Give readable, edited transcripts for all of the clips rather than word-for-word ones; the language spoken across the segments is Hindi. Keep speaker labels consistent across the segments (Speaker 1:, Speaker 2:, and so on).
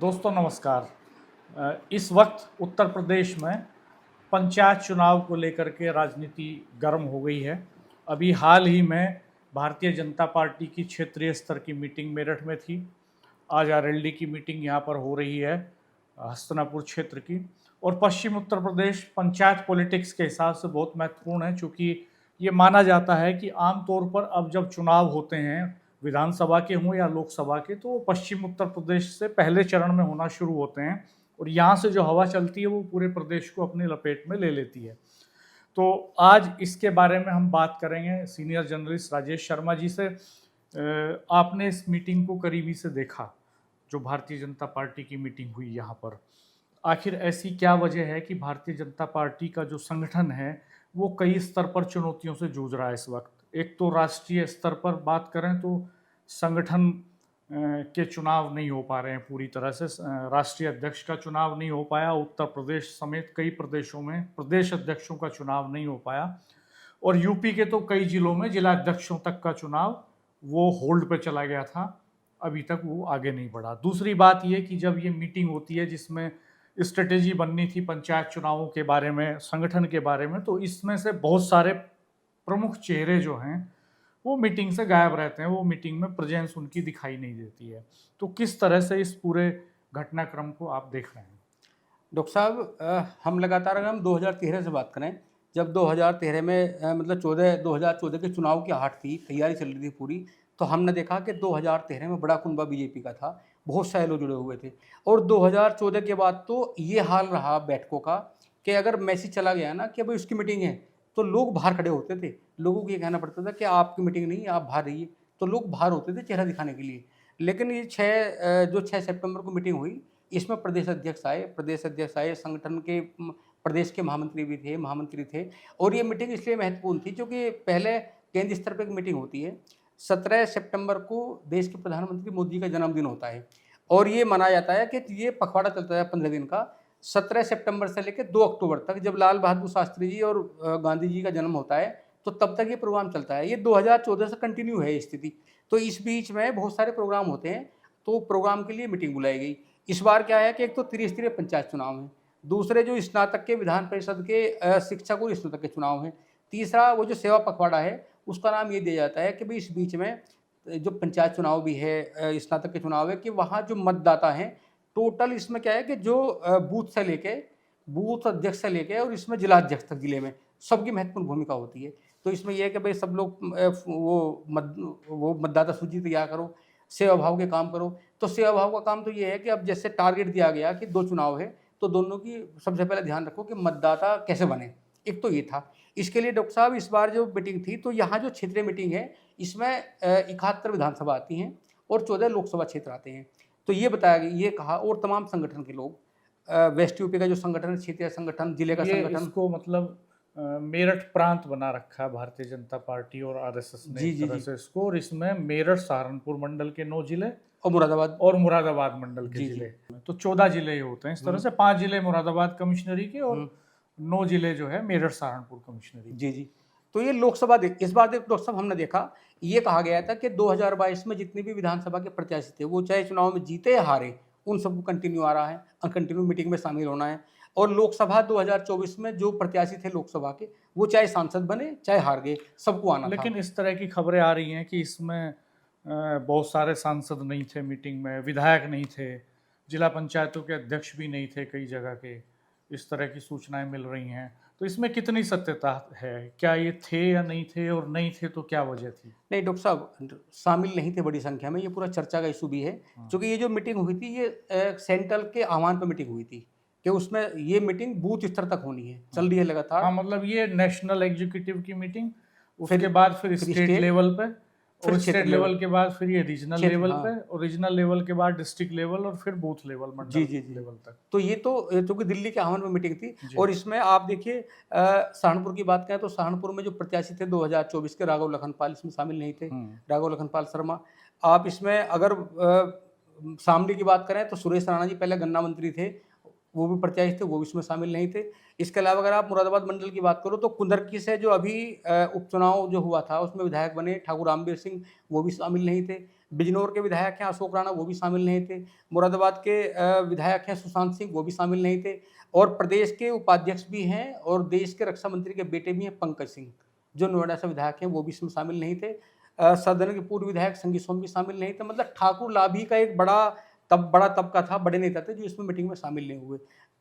Speaker 1: दोस्तों नमस्कार। इस वक्त उत्तर प्रदेश में पंचायत चुनाव को लेकर के राजनीति गर्म हो गई है। अभी हाल ही में भारतीय जनता पार्टी की क्षेत्रीय स्तर की मीटिंग मेरठ में थी। आज आरएलडी की मीटिंग यहाँ पर हो रही है, हस्तिनापुर क्षेत्र की। और पश्चिम उत्तर प्रदेश पंचायत पॉलिटिक्स के हिसाब से बहुत महत्वपूर्ण है, क्योंकि ये माना जाता है कि आमतौर पर अब जब चुनाव होते हैं, विधानसभा के हों या लोकसभा के, तो पश्चिम उत्तर प्रदेश से पहले चरण में होना शुरू होते हैं और यहाँ से जो हवा चलती है वो पूरे प्रदेश को अपनी लपेट में ले लेती है। तो आज इसके बारे में हम बात करेंगे सीनियर जर्नलिस्ट राजेश शर्मा जी से। आपने इस मीटिंग को करीबी से देखा, जो भारतीय जनता पार्टी की मीटिंग हुई यहाँ पर। आखिर ऐसी क्या वजह है कि भारतीय जनता पार्टी का जो संगठन है वो कई स्तर पर चुनौतियों से जूझ रहा है इस वक्त? एक तो राष्ट्रीय स्तर पर बात करें तो संगठन के चुनाव नहीं हो पा रहे हैं पूरी तरह से। राष्ट्रीय अध्यक्ष का चुनाव नहीं हो पाया, उत्तर प्रदेश समेत कई प्रदेशों में प्रदेश अध्यक्षों का चुनाव नहीं हो पाया, और यूपी के तो कई जिलों में जिला अध्यक्षों तक का चुनाव वो होल्ड पे चला गया था, अभी तक वो आगे नहीं बढ़ा। दूसरी बात ये कि जब ये मीटिंग होती है जिसमें स्ट्रेटेजी बननी थी पंचायत चुनावों के बारे में, संगठन के बारे में, तो इसमें से बहुत सारे प्रमुख चेहरे जो हैं वो मीटिंग से गायब रहते हैं, वो मीटिंग में प्रेजेंस उनकी दिखाई नहीं देती है। तो किस तरह से इस पूरे घटनाक्रम को आप देख रहे हैं?
Speaker 2: डॉक्टर साहब, हम लगातार अगर हम 2013 से बात करें, जब 2013 में मतलब 2014 के चुनाव की आहट थी, तैयारी चल रही थी पूरी, तो हमने देखा कि 2013 में बड़ा कुनबा बीजेपी का था, बहुत सारे लोग जुड़े हुए थे। और 2014 के बाद तो ये हाल रहा बैठकों का कि अगर मैसेज चला गया ना कि भाई उसकी मीटिंग है, तो लोग बाहर खड़े होते थे। लोगों को ये कहना पड़ता था कि आपकी मीटिंग नहीं, आप बाहर रहिए, तो लोग बाहर होते थे चेहरा दिखाने के लिए। लेकिन ये 6 सितंबर को मीटिंग हुई, इसमें प्रदेश अध्यक्ष आए, संगठन के प्रदेश के महामंत्री थे। और ये मीटिंग इसलिए महत्वपूर्ण थी क्योंकि पहले केंद्रीय स्तर पर एक मीटिंग होती है। 17 सितंबर को देश के प्रधानमंत्री मोदी का जन्मदिन होता है और ये मनाया जाता है कि ये पखवाड़ा चलता है 15 दिन का, 17 सितंबर से लेकर 2 अक्टूबर तक, जब लाल बहादुर शास्त्री जी और गांधी जी का जन्म होता है, तो तब तक ये प्रोग्राम चलता है। ये 2014 से कंटिन्यू है ये स्थिति। तो इस बीच में बहुत सारे प्रोग्राम होते हैं, तो प्रोग्राम के लिए मीटिंग बुलाई गई। इस बार क्या है कि एक तो त्रिस्तरीय पंचायत चुनाव है, दूसरे जो स्नातक के विधान परिषद के शिक्षक और स्नातक के चुनाव हैं, तीसरा वो जो सेवा पखवाड़ा है उसका नाम ये दिया जाता है कि भाई इस बीच में जो पंचायत चुनाव भी है, स्नातक के चुनाव है, कि वहाँ जो मतदाता हैं टोटल, इसमें क्या है कि जो बूथ से लेके, बूथ अध्यक्ष से लेके और इसमें जिला अध्यक्ष तक जिले में सबकी महत्वपूर्ण भूमिका होती है। तो इसमें यह है कि भाई सब लोग वो मतदाता सूची तैयार करो, सेवा भाव के काम करो। तो सेवा भाव का काम तो ये है कि अब जैसे टारगेट दिया गया कि 2 चुनाव है, तो दोनों की सबसे पहले ध्यान रखो कि मतदाता कैसे बने, एक तो ये था। इसके लिए डॉक्टर साहब इस बार जो मीटिंग थी, तो यहाँ जो क्षेत्रीय मीटिंग है इसमें 71 विधानसभा आती हैं और 14 लोकसभा क्षेत्र आते हैं। तो ये बताया गया, ये कहा, और तमाम संगठन के लोग, वेस्ट यूपी का जो संगठन, क्षेत्रीय संगठन, जिले का संगठन,
Speaker 1: इसको मतलब मेरठ प्रांत बना रखा है भारतीय जनता पार्टी और आरएसएस ने इस तरह से इसको, और इसमें मेरठ, सहारनपुर मंडल के 9 जिले और मुरादाबाद मंडल के जिले, तो 14 जिले होते हैं इस तरह से। 5 जिले मुरादाबाद कमिश्नरी के और 9 जिले जो है मेरठ सहारनपुर कमिश्नरी।
Speaker 2: जी। तो ये लोकसभा इस बार डॉक्टर साहब हमने देखा, ये कहा गया था कि 2022 में जितने भी विधानसभा के प्रत्याशी थे, वो चाहे चुनाव में जीते या हारे, उन सबको कंटिन्यू आ रहा है, कंटिन्यू मीटिंग में शामिल होना है। और लोकसभा 2024 में जो प्रत्याशी थे लोकसभा के, वो चाहे सांसद बने चाहे हार गए, सबको आना था।
Speaker 1: लेकिन इस तरह की खबरें आ रही हैं कि इसमें बहुत सारे सांसद नहीं थे मीटिंग में, विधायक नहीं थे, जिला पंचायतों के अध्यक्ष भी नहीं थे कई जगह के, इस तरह की सूचनाएं मिल रही हैं। तो इसमें कितनी सत्यता है? क्या ये थे या नहीं थे, और नहीं थे तो क्या वजह थी?
Speaker 2: नहीं डॉक्टर साहब, शामिल नहीं थे बड़ी संख्या में, ये पूरा चर्चा का इशू भी है। क्योंकि ये जो मीटिंग हुई थी, ये सेंट्रल के आह्वान पर मीटिंग हुई थी कि उसमें ये मीटिंग बूथ स्तर तक होनी है, चल रही है लगातार।
Speaker 1: हाँ, मतलब ये नेशनल एग्जीक्यूटिव की मीटिंग, उसके बाद फिर स्टेट लेवल पे, और स्टेट लेवल के बाद फिर ये रीजनल लेवल पे, और रीजनल लेवल के बाद डिस्ट्रिक्ट लेवल, और फिर बूथ लेवल, मंडल लेवल तक।
Speaker 2: तो ये तो क्योंकि दिल्ली के आह्वान में मीटिंग थी। और इसमें आप देखिए, सहारनपुर की बात करें तो सहारनपुर में जो प्रत्याशी थे 2024 के, राघव लखनपाल इसमें शामिल नहीं थे, राघव लखनपाल शर्मा। आप इसमें अगर शामली की बात करें तो सुरेश राणा जी पहले गन्ना मंत्री थे, वो भी प्रत्याशी थे, वो भी इसमें शामिल नहीं थे। इसके अलावा अगर आप मुरादाबाद मंडल की बात करो तो कुंदरकी से जो अभी उपचुनाव जो हुआ था उसमें विधायक बने ठाकुर रामवीर सिंह, वो भी शामिल नहीं थे। बिजनौर के विधायक हैं अशोक राणा, वो भी शामिल नहीं थे। मुरादाबाद के विधायक हैं सुशांत सिंह, वो भी शामिल नहीं थे। और प्रदेश के उपाध्यक्ष भी हैं और देश के रक्षा मंत्री के बेटे भी हैं पंकज सिंह, जो नोएडा से विधायक हैं, वो भी इसमें शामिल नहीं थे। सदन के पूर्व विधायक संगी सोम भी शामिल नहीं थे। मतलब ठाकुर लाभी का एक बड़ा तबका था, बड़े नेता थे जो इसमें मीटिंग में शामिल नहीं हुए।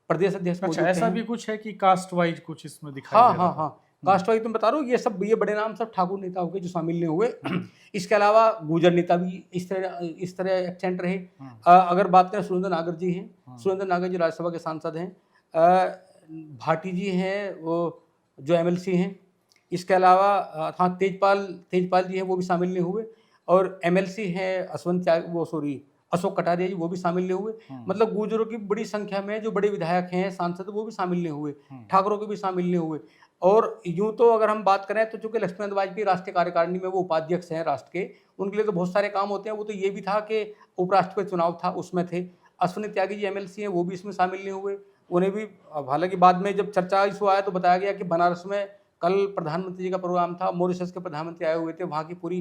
Speaker 2: प्रदेश अध्यक्ष
Speaker 1: अच्छा,
Speaker 2: मौजूद
Speaker 1: ऐसा
Speaker 2: थे।
Speaker 1: भी कुछ है कि कास्ट वाइज कुछ इसमें दिखाई
Speaker 2: हाँ
Speaker 1: दे रहा
Speaker 2: हाँ
Speaker 1: था।
Speaker 2: हाँ, कास्ट वाइज तुम बता रहा हूँ, ये बड़े नाम सब ठाकुर नेता हो गए जो शामिल नहीं हुए। इसके अलावा गुर्जर नेता भी इस तरह एब्सेंट रहे। अगर बात करें, सुरेंद्र नागर जी हैं, सुरेंद्र नागर जी राज्यसभा के सांसद हैं। भाटी जी हैं, वो जो एमएलसी हैं। इसके अलावा हाँ, तेजपाल जी हैं, वो भी शामिल नहीं हुए। और एमएलसी हैं अशोक कटारिया जी, वो भी शामिल नहीं हुए। मतलब गुर्जरों की बड़ी संख्या में जो बड़े विधायक हैं, सांसद, वो भी शामिल नहीं हुए। ठाकुरों के भी शामिल नहीं हुए। और यूं तो अगर हम बात करें तो चूंकि लक्ष्मण वाजपेयी राष्ट्रीय कार्यकारिणी में वो उपाध्यक्ष हैं राष्ट्र के, उनके लिए तो बहुत सारे काम होते हैं। वो तो ये भी था कि उपराष्ट्रपति चुनाव था, उसमें थे। अश्विनी त्यागी जी एमएलसी हैं, वो भी इसमें शामिल नहीं हुए। उन्हें भी, हालांकि बाद में जब चर्चा इशू आया तो बताया गया कि बनारस में कल प्रधानमंत्री जी का प्रोग्राम था, मॉरिशस के प्रधानमंत्री आए हुए थे, वहाँ की पूरी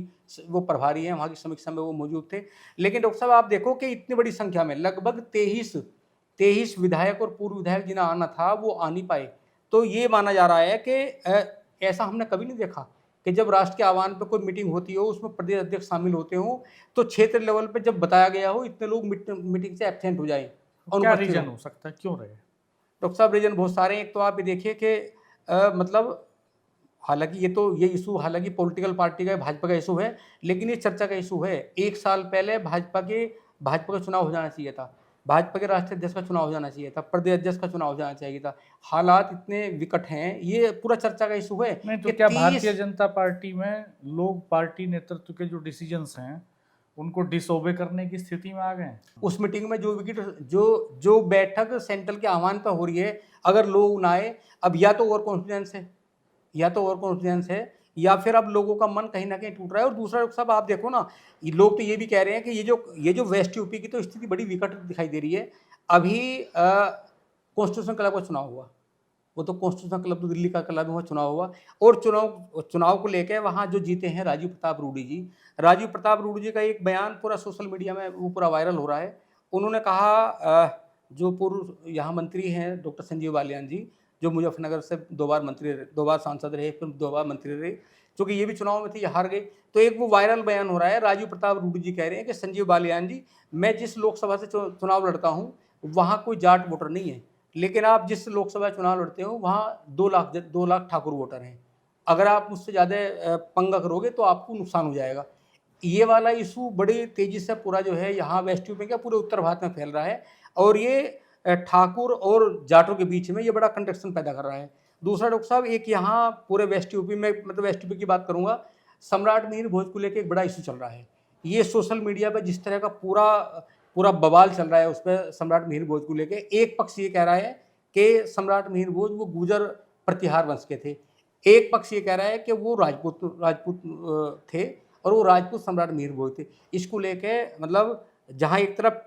Speaker 2: वो प्रभारी हैं, वहाँ की समीक्षा में वो मौजूद थे। लेकिन डॉक्टर साहब, आप देखो कि इतनी बड़ी संख्या में लगभग 23 विधायक और पूर्व विधायक जिन्हें आना था वो आ नहीं पाए। तो ये माना जा रहा है कि ऐसा हमने कभी नहीं देखा कि जब राष्ट्र के आह्वान पर कोई मीटिंग होती हो, उसमें प्रदेश अध्यक्ष शामिल होते हो, तो क्षेत्र लेवल पे जब बताया गया हो, इतने लोग मीटिंग से एब्सेंट हो जाए।
Speaker 1: क्या रीजन हो सकता है, क्यों रहे?
Speaker 2: डॉक्टर साहब, रीजन बहुत सारे हैं। एक तो आप ये देखिए कि मतलब हालांकि ये इशू हालांकि पॉलिटिकल पार्टी का, भाजपा का इशू है, लेकिन ये चर्चा का इशू है। 1 साल पहले भाजपा का चुनाव हो जाना चाहिए था, भाजपा के राष्ट्रीय अध्यक्ष का चुनाव हो जाना चाहिए था, प्रदेश अध्यक्ष का चुनाव हो जाना चाहिए था। हालात इतने विकट हैं, ये पूरा चर्चा का इशू है।
Speaker 1: नहीं तो क्या भारतीय जनता पार्टी में लोग पार्टी नेतृत्व के जो डिसीजंस हैं उनको डिसओबे करने की स्थिति में आ गए?
Speaker 2: उस मीटिंग में जो बैठक सेंट्रल के आह्वान पर हो रही है, अगर लोग ना आए, अब या तो ओवर कॉन्फिडेंस है या फिर अब लोगों का मन कहीं ना कहीं टूट रहा है। और दूसरा सब आप देखो ना, लोग तो ये भी कह रहे हैं कि ये जो वेस्ट यूपी की तो स्थिति बड़ी विकट दिखाई दे रही है। अभी कॉन्स्टिट्यूशन क्लब का चुनाव हुआ, वो तो कॉन्स्टिट्यूशन क्लब तो दिल्ली का क्लब में चुनाव हुआ, और चुनाव को लेकर वहाँ जो जीते हैं राजीव प्रताप रूडी जी का एक बयान पूरा सोशल मीडिया में वो पूरा वायरल हो रहा है। उन्होंने कहा, जो पूर्व यहाँ मंत्री हैं डॉक्टर संजीव बालियान जी, जो मुजफ्फरनगर से 2 बार सांसद रहे, फिर 2 बार मंत्री रहे, क्योंकि ये भी चुनाव में थे, ये हार गए। तो एक वो वायरल बयान हो रहा है, राजीव प्रताप रूडी जी कह रहे हैं कि संजीव बालियान जी, मैं जिस लोकसभा से चुनाव लड़ता हूँ वहाँ कोई जाट वोटर नहीं है, लेकिन आप जिस लोकसभा चुनाव लड़ते हो वहाँ 2 लाख ठाकुर वोटर हैं। अगर आप मुझसे ज़्यादा पंगा करोगे तो आपको नुकसान हो जाएगा। ये वाला इशू बड़ी तेजी से पूरा जो है यहाँ वेस्ट यूपी का पूरे उत्तर भारत में फैल रहा है, और ये ठाकुर और जाटों के बीच में ये बड़ा कंट्रैक्शन पैदा कर रहा है। दूसरा डॉक्टर साहब, एक यहाँ पूरे वेस्ट यूपी में, मतलब वेस्ट यूपी की बात करूँगा, सम्राट मिहिर भोज को लेकर एक बड़ा इशू चल रहा है। ये सोशल मीडिया पर जिस तरह का पूरा बवाल चल रहा है उस पर सम्राट मिहिर भोज को लेकर, एक पक्ष ये कह रहा है कि सम्राट मिहिर भोज वो गुर्जर प्रतिहार वंश के थे, एक पक्ष ये कह रहा है कि वो राजपूत थे और वो राजपूत सम्राट मिहिर भोज थे। इसको लेके मतलब जहाँ एक तरफ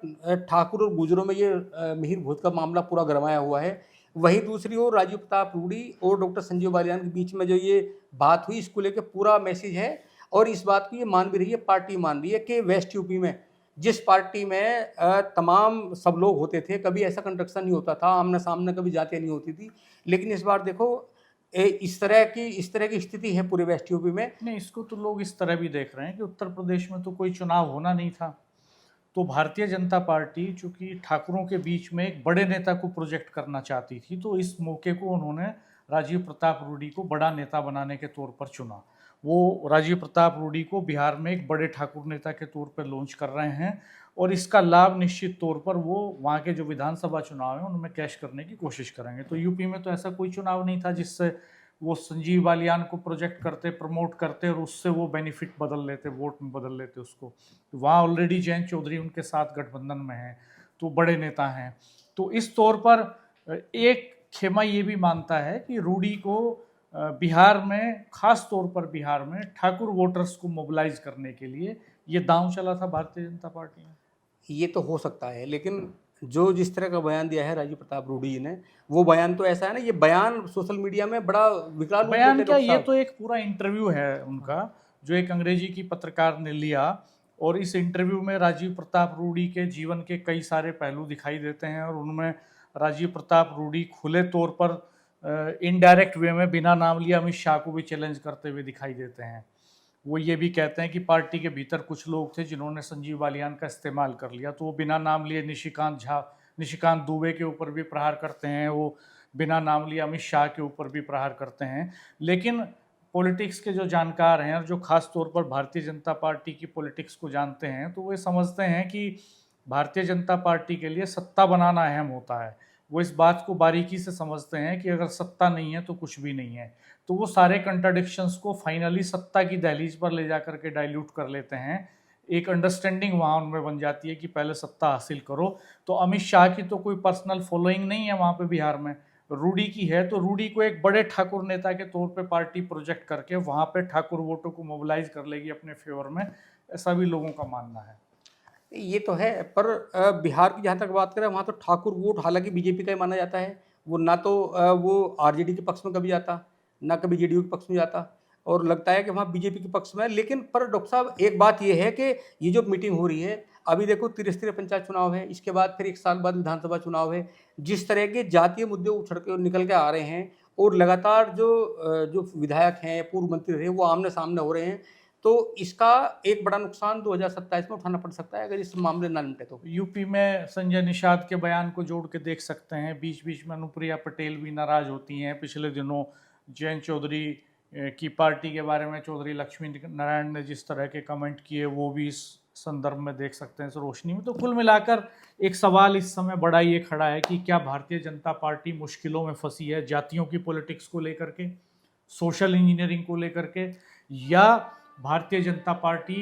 Speaker 2: ठाकुर और गुर्जरों में ये मिहिर भोज का मामला पूरा गरमाया हुआ है, वहीं दूसरी ओर राजीव प्रताप रूडी और डॉक्टर संजीव बालियान के बीच में जो ये बात हुई, इसको लेके पूरा मैसेज है। और इस बात को ये मान भी रही है, पार्टी मान रही है कि वेस्ट यूपी में जिस पार्टी में तमाम सब लोग होते थे, कभी ऐसा कंट्रक्शन नहीं होता था, आमने सामने कभी जातियाँ नहीं होती थी, लेकिन इस बार देखो इस तरह की स्थिति है पूरे वेस्ट यूपी में।
Speaker 1: नहीं, इसको तो लोग इस तरह भी देख रहे हैं कि उत्तर प्रदेश में तो कोई चुनाव होना नहीं था, तो भारतीय जनता पार्टी चूंकि ठाकुरों के बीच में एक बड़े नेता को प्रोजेक्ट करना चाहती थी, तो इस मौके को उन्होंने राजीव प्रताप रूडी को बड़ा नेता बनाने के तौर पर चुना। वो राजीव प्रताप रूडी को बिहार में एक बड़े ठाकुर नेता के तौर पर लॉन्च कर रहे हैं, और इसका लाभ निश्चित तौर पर वो वहाँ के जो विधानसभा चुनाव हैं उनमें कैश करने की कोशिश करेंगे। तो यूपी में तो ऐसा कोई चुनाव नहीं था जिससे वो संजीव बालियान को प्रोजेक्ट करते, प्रमोट करते और उससे वो बेनिफिट बदल लेते, वोट में बदल लेते उसको। तो वहाँ ऑलरेडी जयंत चौधरी उनके साथ गठबंधन में हैं, तो बड़े नेता हैं। तो इस तौर पर एक खेमा ये भी मानता है कि रूडी को बिहार में, खास तौर पर बिहार में ठाकुर वोटर्स को मोबिलाइज करने के लिए ये दांव चला था भारतीय जनता पार्टी में।
Speaker 2: ये तो हो सकता है, लेकिन जो जिस तरह का बयान दिया है राजीव प्रताप रूडी जी ने, वो बयान तो ऐसा है ना, ये बयान सोशल मीडिया में बड़ा विकराल
Speaker 1: बयान क्या, ये तो एक पूरा इंटरव्यू है उनका, जो एक अंग्रेजी की पत्रकार ने लिया और इस इंटरव्यू में राजीव प्रताप रूडी के जीवन के कई सारे पहलू दिखाई देते हैं और उनमें राजीव प्रताप रूडी खुले तौर पर इनडायरेक्ट वे में बिना नाम लिए अमित शाह को भी चैलेंज करते हुए दिखाई देते हैं। वो ये भी कहते हैं कि पार्टी के भीतर कुछ लोग थे जिन्होंने संजीव बालियान का इस्तेमाल कर लिया, तो वो बिना नाम लिए निशिकांत दुबे के ऊपर भी प्रहार करते हैं, वो बिना नाम लिए अमित शाह के ऊपर भी प्रहार करते हैं। लेकिन पॉलिटिक्स के जो जानकार हैं और जो खास तौर पर भारतीय जनता पार्टी की पॉलिटिक्स को जानते हैं, तो वे समझते हैं कि भारतीय जनता पार्टी के लिए सत्ता बनाना अहम होता है। वो इस बात को बारीकी से समझते हैं कि अगर सत्ता नहीं है तो कुछ भी नहीं है, तो वो सारे कंट्राडिक्शंस को फाइनली सत्ता की दहलीज पर ले जाकर के डाइल्यूट कर लेते हैं। एक अंडरस्टैंडिंग वहाँ उनमें बन जाती है कि पहले सत्ता हासिल करो। तो अमित शाह की तो कोई पर्सनल फॉलोइंग नहीं है वहाँ पे बिहार में, रूडी की है, तो रूडी को एक बड़े ठाकुर नेता के तौर पे पार्टी प्रोजेक्ट करके वहाँ पे ठाकुर वोटों को मोबिलाइज कर लेगी अपने फेवर में, ऐसा भी लोगों का मानना है।
Speaker 2: ये तो है, पर बिहार की जहाँ तक बात करें वहाँ तो ठाकुर वोट हालांकि बीजेपी का ही माना जाता है। वो ना तो वो आरजेडी के पक्ष में कभी जाता, ना कभी जेडीयू के पक्ष में जाता, और लगता है कि वहाँ बीजेपी के पक्ष में है। लेकिन पर डॉक्टर साहब एक बात ये है कि ये जो मीटिंग हो रही है, अभी देखो त्रिस्तरीय पंचायत चुनाव है, इसके बाद फिर 1 साल बाद विधानसभा चुनाव है, जिस तरह के जातीय मुद्दे उछड़ के निकल के आ रहे हैं और लगातार जो विधायक हैं, पूर्व मंत्री रहे, वो आमने सामने हो रहे हैं, तो इसका एक बड़ा नुकसान 2027 में उठाना पड़ सकता है अगर इस मामले ना निपटे तो।
Speaker 1: यूपी में संजय निषाद के बयान को जोड़ के देख सकते हैं, बीच बीच में अनुप्रिया पटेल भी नाराज होती हैं। पिछले दिनों जयंत चौधरी की पार्टी के बारे में चौधरी लक्ष्मी नारायण ने जिस तरह के कमेंट किए, वो भी इस संदर्भ में देख सकते हैं, इस रोशनी में। तो कुल मिलाकर एक सवाल इस समय बड़ा ये खड़ा है कि क्या भारतीय जनता पार्टी मुश्किलों में फंसी है जातियों की पॉलिटिक्स को लेकर के, सोशल इंजीनियरिंग को लेकर के, या भारतीय जनता पार्टी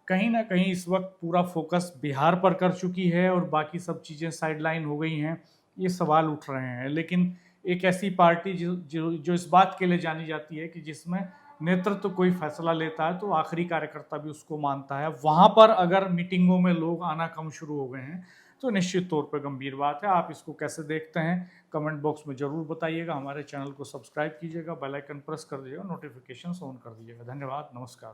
Speaker 1: कहीं ना कहीं इस वक्त पूरा फोकस बिहार पर कर चुकी है और बाकी सब चीज़ें साइडलाइन हो गई हैं। ये सवाल उठ रहे हैं। लेकिन एक ऐसी पार्टी जो इस बात के लिए जानी जाती है कि जिसमें नेतृत्व कोई फैसला लेता है तो आखिरी कार्यकर्ता भी उसको मानता है, वहाँ पर अगर मीटिंगों में लोग आना कम शुरू हो गए हैं तो निश्चित तौर पर गंभीर बात है। आप इसको कैसे देखते हैं कमेंट बॉक्स में ज़रूर बताइएगा। हमारे चैनल को सब्सक्राइब कीजिएगा, बेल आइकन प्रेस कर दीजिएगा, नोटिफिकेशन ऑन कर दीजिएगा। धन्यवाद, नमस्कार।